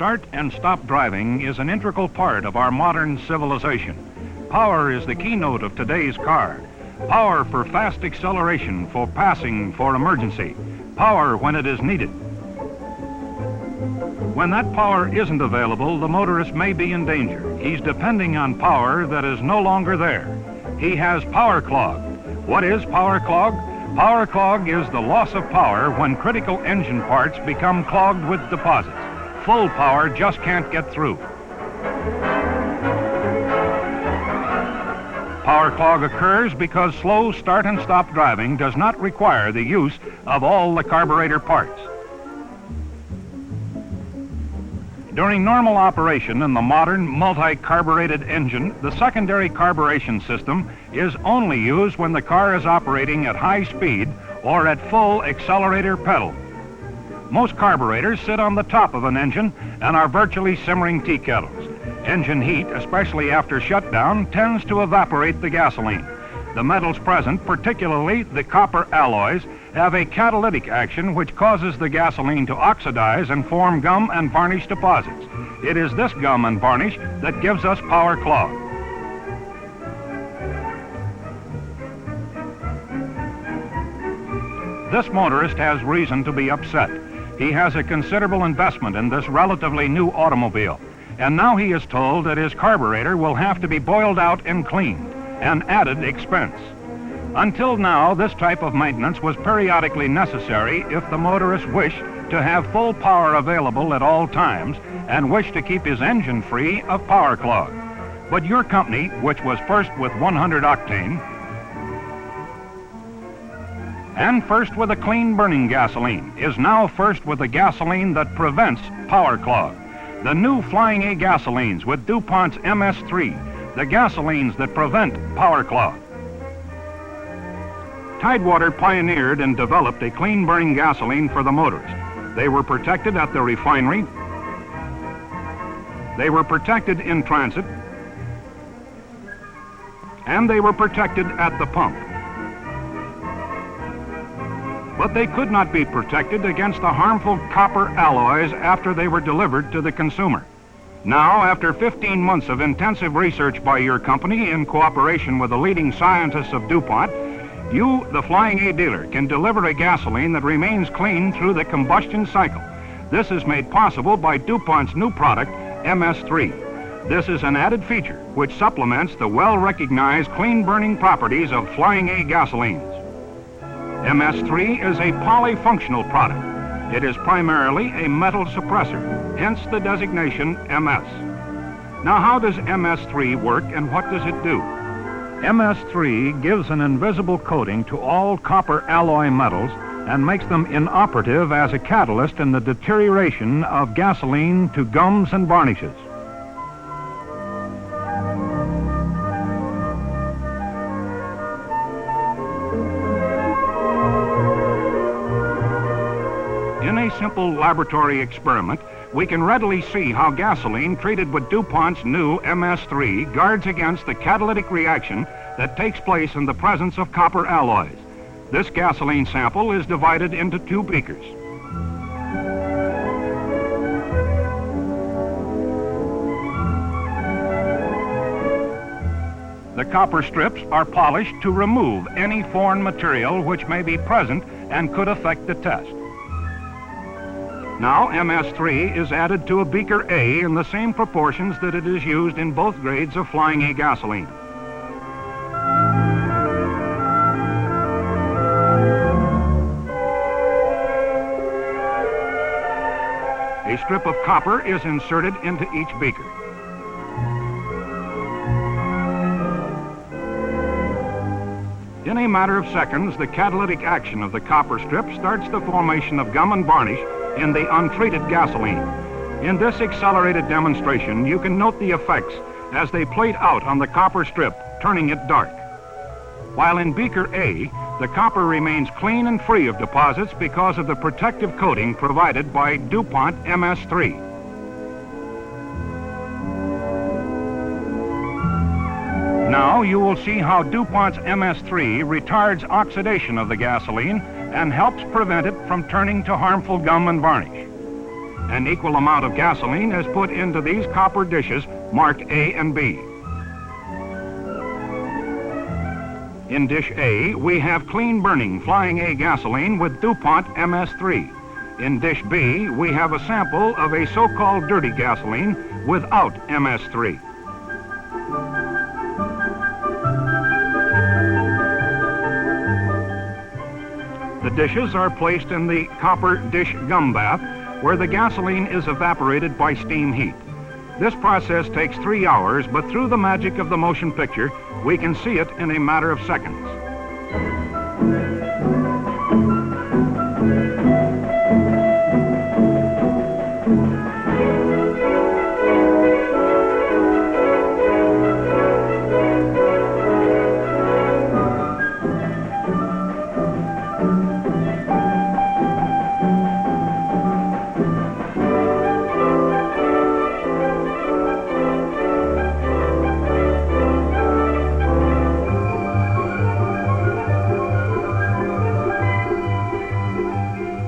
Start and stop driving is an integral part of our modern civilization. Power is the keynote of today's car. Power for fast acceleration, for passing, for emergency. Power when it is needed. When that power isn't available, the motorist may be in danger. He's depending on power that is no longer there. He has power clog. What is power clog? Power clog is the loss of power when critical engine parts become clogged with deposits. Full power just can't get through. Power clog occurs because slow start and stop driving does not require the use of all the carburetor parts. During normal operation in the modern multi-carbureted engine, the secondary carburation system is only used when the car is operating at high speed or at full accelerator pedal. Most carburetors sit on the top of an engine and are virtually simmering tea kettles. Engine heat, especially after shutdown, tends to evaporate the gasoline. The metals present, particularly the copper alloys, have a catalytic action which causes the gasoline to oxidize and form gum and varnish deposits. It is this gum and varnish that gives us power clog. This motorist has reason to be upset. He has a considerable investment in this relatively new automobile, and now he is told that his carburetor will have to be boiled out and cleaned, an added expense. Until now, this type of maintenance was periodically necessary if the motorist wished to have full power available at all times and wished to keep his engine free of power clog. But your company, which was first with 100 octane and first with a clean burning gasoline, is now first with a gasoline that prevents power clog. The new Flying A gasolines with DuPont's MS-3, the gasolines that prevent power clog. Tidewater pioneered and developed a clean-burning gasoline for the motorist. They were protected at the refinery. They were protected in transit. And they were protected at the pump. But they could not be protected against the harmful copper alloys after they were delivered to the consumer. Now, after 15 months of intensive research by your company in cooperation with the leading scientists of DuPont, you, the Flying A dealer, can deliver a gasoline that remains clean through the combustion cycle. This is made possible by DuPont's new product, MS-3. This is an added feature which supplements the well-recognized clean-burning properties of Flying A gasolines. MS-3 is a polyfunctional product. It is primarily a metal suppressor, hence the designation MS. Now, how does MS-3 work and what does it do? MS-3 gives an invisible coating to all copper alloy metals and makes them inoperative as a catalyst in the deterioration of gasoline to gums and varnishes. In a simple laboratory experiment, we can readily see how gasoline treated with DuPont's new MS-3 guards against the catalytic reaction that takes place in the presence of copper alloys. This gasoline sample is divided into 2 beakers. The copper strips are polished to remove any foreign material which may be present and could affect the test. Now, MS-3 is added to a beaker A in the same proportions that it is used in both grades of Flying A gasoline. A strip of copper is inserted into each beaker. In a matter of seconds, the catalytic action of the copper strip starts the formation of gum and varnish in the untreated gasoline. In this accelerated demonstration, you can note the effects as they played out on the copper strip, turning it dark. While in beaker A, the copper remains clean and free of deposits because of the protective coating provided by DuPont MS-3. Now you will see how DuPont's MS-3 retards oxidation of the gasoline and helps prevent it from turning to harmful gum and varnish. An equal amount of gasoline is put into these copper dishes marked A and B. In dish A, we have clean-burning Flying A gasoline with DuPont MS-3. In dish B, we have a sample of a so-called dirty gasoline without MS-3. The dishes are placed in the copper dish gum bath, where the gasoline is evaporated by steam heat. This process takes 3 hours, but through the magic of the motion picture, we can see it in a matter of seconds.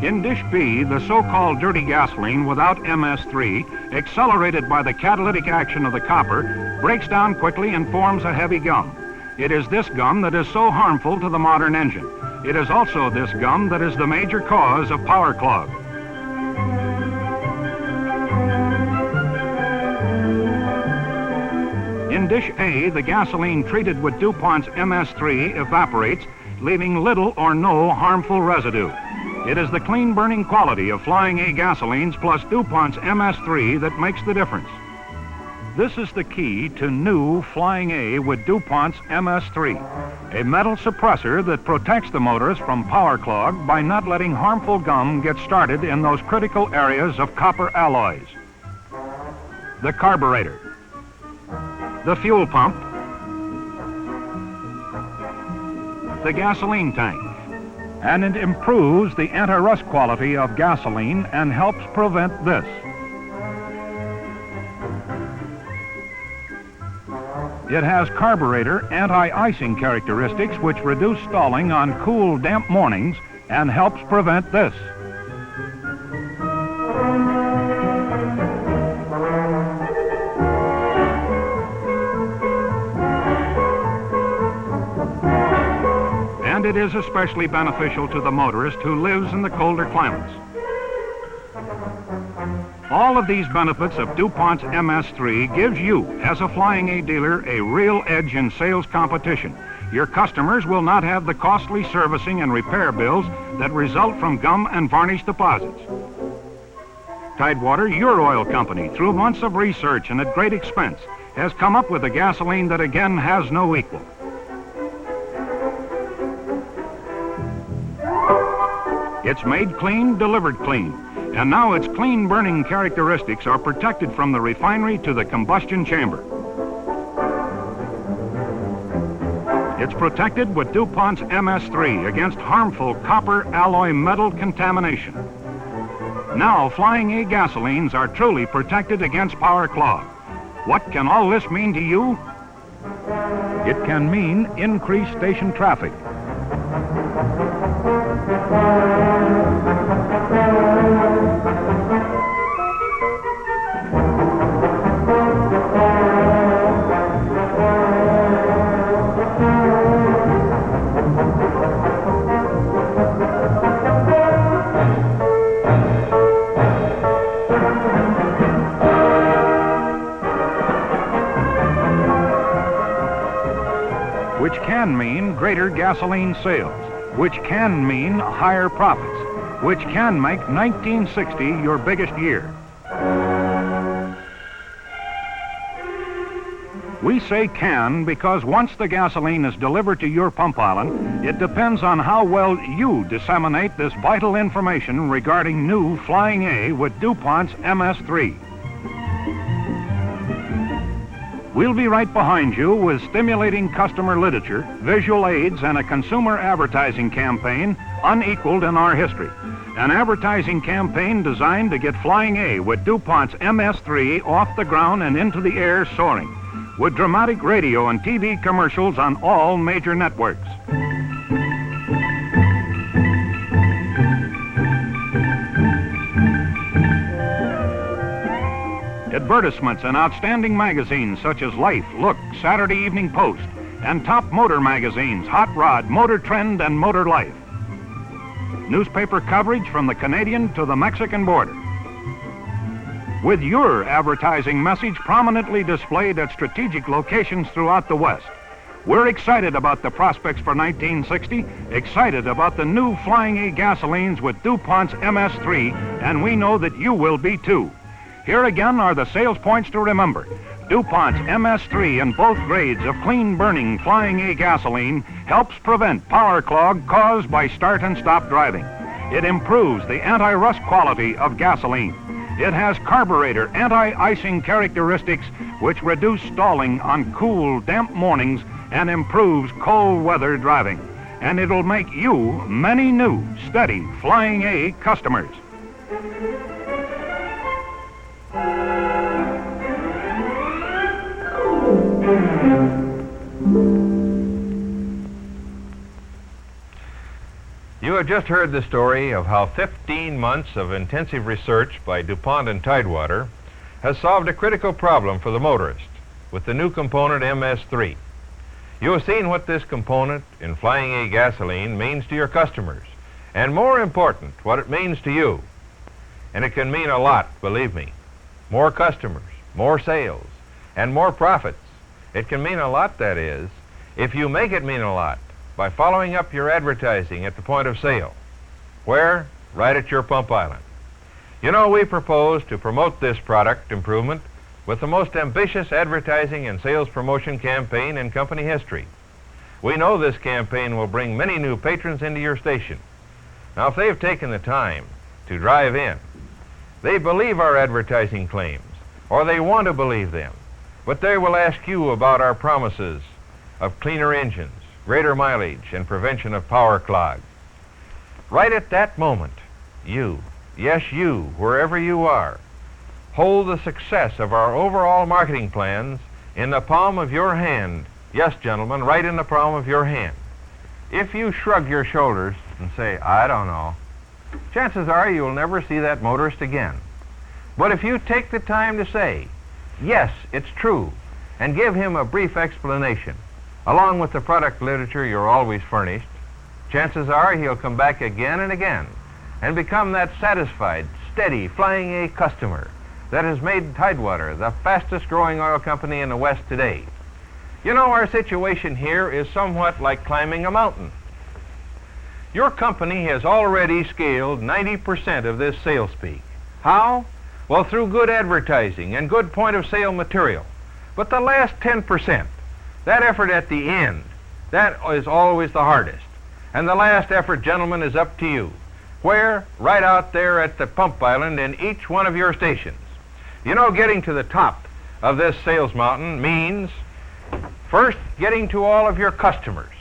In dish B, the so-called dirty gasoline without MS-3, accelerated by the catalytic action of the copper, breaks down quickly and forms a heavy gum. It is this gum that is so harmful to the modern engine. It is also this gum that is the major cause of power clog. In dish A, the gasoline treated with DuPont's MS-3 evaporates, leaving little or no harmful residue. It is the clean-burning quality of Flying A gasolines plus DuPont's MS-3 that makes the difference. This is the key to new Flying A with DuPont's MS-3, a metal suppressor that protects the motorist from power clog by not letting harmful gum get started in those critical areas of copper alloys. The carburetor, the fuel pump, the gasoline tank, and it improves the anti-rust quality of gasoline and helps prevent this. It has carburetor anti-icing characteristics which reduce stalling on cool, damp mornings and helps prevent this. And it is especially beneficial to the motorist who lives in the colder climates. All of these benefits of DuPont's MS-3 gives you, as a Flying A dealer, a real edge in sales competition. Your customers will not have the costly servicing and repair bills that result from gum and varnish deposits. Tidewater, your oil company, through months of research and at great expense, has come up with a gasoline that again has no equal. It's made clean, delivered clean, and now its clean-burning characteristics are protected from the refinery to the combustion chamber. It's protected with DuPont's MS-3 against harmful copper alloy metal contamination. Now, Flying A gasolines are truly protected against power clog. What can all this mean to you? It can mean increased station traffic. Which can mean greater gasoline sales, which can mean higher profits, which can make 1960 your biggest year. We say can because once the gasoline is delivered to your pump island, it depends on how well you disseminate this vital information regarding new Flying A with DuPont's MS-3. We'll be right behind you with stimulating customer literature, visual aids, and a consumer advertising campaign unequaled in our history. An advertising campaign designed to get Flying A with DuPont's MS-3 off the ground and into the air soaring, with dramatic radio and TV commercials on all major networks. advertisements in outstanding magazines such as Life, Look, Saturday Evening Post, and top motor magazines, Hot Rod, Motor Trend, and Motor Life. Newspaper coverage from the Canadian to the Mexican border. With your advertising message prominently displayed at strategic locations throughout the West. We're excited about the prospects for 1960, excited about the new Flying A gasolines with DuPont's MS-3, and we know that you will be too. Here again are the sales points to remember. DuPont's MS-3 in both grades of clean-burning Flying A gasoline helps prevent power clog caused by start and stop driving. It improves the anti-rust quality of gasoline. It has carburetor anti-icing characteristics which reduce stalling on cool, damp mornings and improves cold weather driving. And it'll make you many new, steady Flying A customers. You have just heard the story of how 15 months of intensive research by DuPont and Tidewater has solved a critical problem for the motorist with the new component MS-3. You have seen what this component in Flying A gasoline means to your customers, and more important, what it means to you. And it can mean a lot, believe me. More customers, more sales, and more profits. It can mean a lot, that is, if you make it mean a lot by following up your advertising at the point of sale. Where? Right at your pump island. You know, we propose to promote this product improvement with the most ambitious advertising and sales promotion campaign in company history. We know this campaign will bring many new patrons into your station. Now, if they've taken the time to drive in, they believe our advertising claims, or they want to believe them, but they will ask you about our promises of cleaner engines, greater mileage, and prevention of power clog. Right at that moment, you, yes you, wherever you are, hold the success of our overall marketing plans in the palm of your hand. Yes, gentlemen, right in the palm of your hand. If you shrug your shoulders and say, I don't know, chances are you'll never see that motorist again. But if you take the time to say, yes, it's true, and give him a brief explanation, along with the product literature you're always furnished, chances are he'll come back again and again and become that satisfied, steady Flying A customer that has made Tidewater the fastest growing oil company in the West today. You know, our situation here is somewhat like climbing a mountain. Your company has already scaled 90% of this sales peak. How? Well, through good advertising and good point-of-sale material. But the last 10%, that effort at the end, that is always the hardest. And the last effort, gentlemen, is up to you. Where? Right out there at the pump island in each one of your stations. You know, getting to the top of this sales mountain means, first, getting to all of your customers.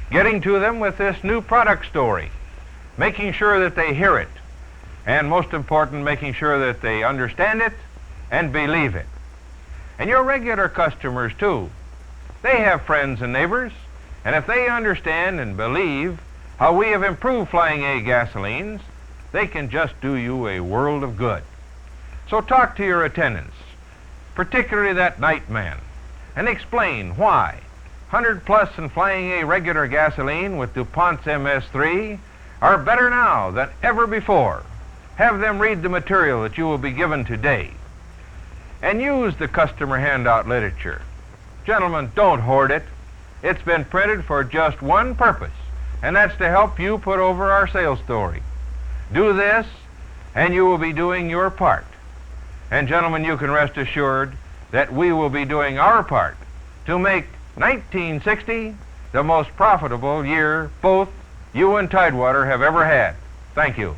Getting to them with this new product story. Making sure that they hear it. And most important, making sure that they understand it and believe it. And your regular customers, too. They have friends and neighbors, and if they understand and believe how we have improved Flying A gasolines, they can just do you a world of good. So talk to your attendants, particularly that night man, and explain why 100 plus and Flying A regular gasoline with DuPont's MS-3 are better now than ever before. Have them read the material that you will be given today, and use the customer handout literature. Gentlemen, don't hoard it. It's been printed for just one purpose, and that's to help you put over our sales story. Do this, and you will be doing your part. And gentlemen, you can rest assured that we will be doing our part to make 1960 the most profitable year both you and Tidewater have ever had. Thank you.